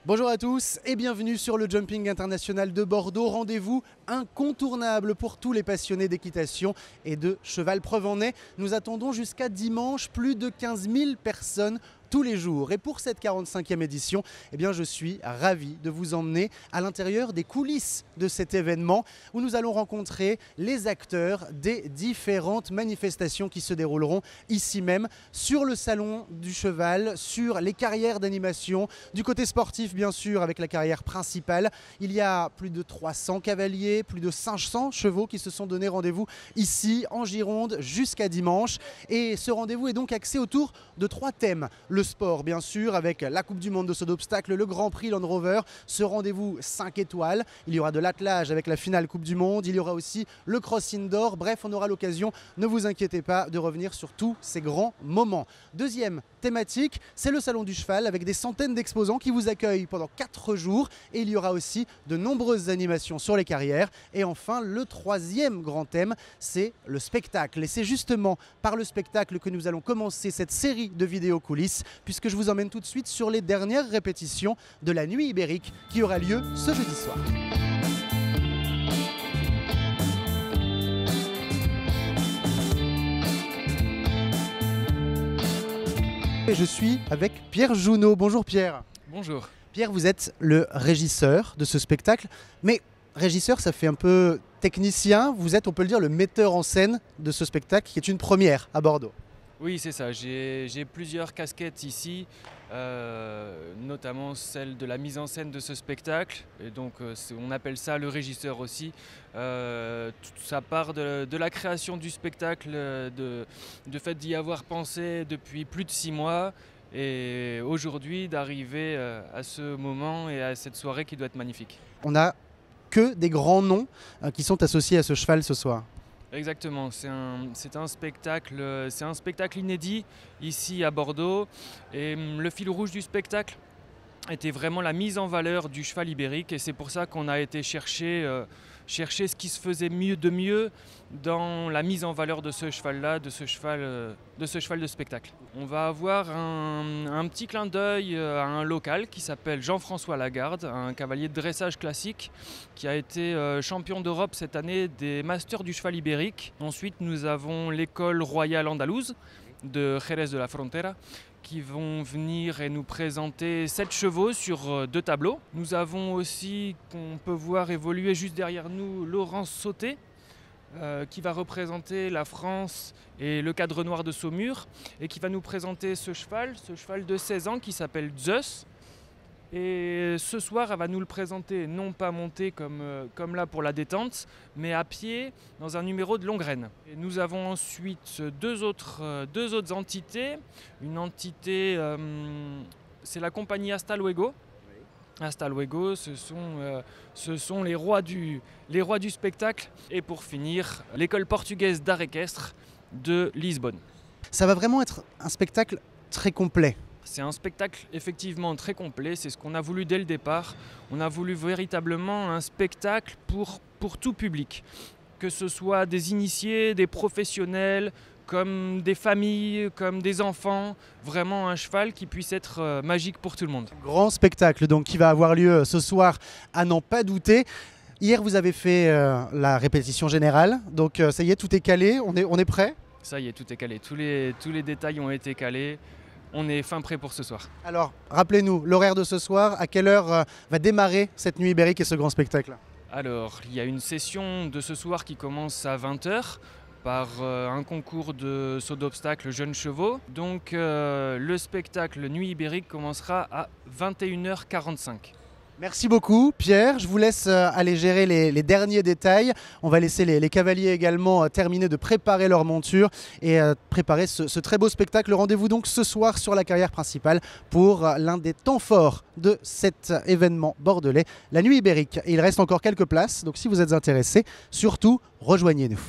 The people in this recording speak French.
Bonjour à tous et bienvenue sur le Jumping International de Bordeaux. Rendez-vous incontournable pour tous les passionnés d'équitation et de cheval preuve en est. Nous attendons jusqu'à dimanche plus de 15 000 personnes tous les jours. Et pour cette 45e édition, je suis ravi de vous emmener à l'intérieur des coulisses de cet événement où nous allons rencontrer les acteurs des différentes manifestations qui se dérouleront ici même sur le salon du cheval, sur les carrières d'animation, du côté sportif bien sûr avec la carrière principale. Il y a plus de 300 cavaliers, plus de 500 chevaux qui se sont donné rendez-vous ici en Gironde jusqu'à dimanche. Et ce rendez-vous est donc axé autour de 3 thèmes. Le sport bien sûr avec la Coupe du Monde de saut d'obstacles, le Grand Prix Land Rover, ce rendez-vous 5 étoiles. Il y aura de l'attelage avec la finale Coupe du Monde, il y aura aussi le cross indoor. Bref, on aura l'occasion, ne vous inquiétez pas, de revenir sur tous ces grands moments. Deuxième thématique, c'est le salon du cheval avec des centaines d'exposants qui vous accueillent pendant 4 jours et il y aura aussi de nombreuses animations sur les carrières. Et enfin, le troisième grand thème, c'est le spectacle. Et c'est justement par le spectacle que nous allons commencer cette série de vidéos coulisses, puisque je vous emmène tout de suite sur les dernières répétitions de la Nuit Ibérique qui aura lieu ce jeudi soir. Et je suis avec Pierre Junot. Bonjour Pierre. Bonjour. Pierre, vous êtes le régisseur de ce spectacle, mais régisseur, ça fait un peu technicien. Vous êtes, on peut le dire, le metteur en scène de ce spectacle qui est une première à Bordeaux. Oui, c'est ça. J'ai plusieurs casquettes ici, notamment celle de la mise en scène de ce spectacle. Et donc, on appelle ça le régisseur aussi. Ça part de la création du spectacle, de fait d'y avoir pensé depuis plus de 6 mois. Et aujourd'hui, d'arriver à ce moment et à cette soirée qui doit être magnifique. On n'a que des grands noms qui sont associés à ce cheval ce soir. Exactement, c'est un spectacle inédit ici à Bordeaux. Et le fil rouge du spectacle était vraiment la mise en valeur du cheval ibérique. Et c'est pour ça qu'on a été chercher ce qui se faisait de mieux dans la mise en valeur de ce cheval-là, de ce cheval de spectacle. On va avoir un petit clin d'œil à un local qui s'appelle Jean-François Lagarde, un cavalier de dressage classique qui a été champion d'Europe cette année des Masters du cheval ibérique. Ensuite, nous avons l'école royale andalouse de Jerez de la Frontera qui vont venir et nous présenter 7 chevaux sur 2 tableaux. Nous avons aussi, qu'on peut voir évoluer juste derrière nous, Laurence Sauté, qui va représenter la France et le cadre noir de Saumur, et qui va nous présenter ce cheval de 16 ans qui s'appelle Zeus. Et ce soir, elle va nous le présenter, non pas monté comme là pour la détente, mais à pied dans un numéro de longue reine. Et nous avons ensuite deux autres entités. Une entité, c'est la compagnie Hasta Luego. Hasta Luego, ce sont les rois du spectacle. Et pour finir, l'école portugaise d'art équestre de Lisbonne. Ça va vraiment être un spectacle très complet. C'est un spectacle effectivement très complet, c'est ce qu'on a voulu dès le départ. On a voulu véritablement un spectacle pour tout public, que ce soit des initiés, des professionnels, comme des familles, comme des enfants, vraiment un cheval qui puisse être magique pour tout le monde. Grand spectacle donc qui va avoir lieu ce soir à n'en pas douter. Hier vous avez fait la répétition générale, donc ça y est, tout est calé, on est prêt ? Ça y est, tout est calé, tous les détails ont été calés. On est fin prêt pour ce soir. Alors, rappelez-nous l'horaire de ce soir, à quelle heure va démarrer cette nuit ibérique et ce grand spectacle ? Alors, il y a une session de ce soir qui commence à 20h par un concours de saut d'obstacles jeunes chevaux. Donc, le spectacle Nuit ibérique commencera à 21h45. Merci beaucoup Pierre, je vous laisse aller gérer les derniers détails. On va laisser les cavaliers également terminer de préparer leur monture et préparer ce très beau spectacle. Rendez-vous donc ce soir sur la carrière principale pour l'un des temps forts de cet événement bordelais, la Nuit ibérique. Et il reste encore quelques places, donc si vous êtes intéressés, surtout rejoignez-nous.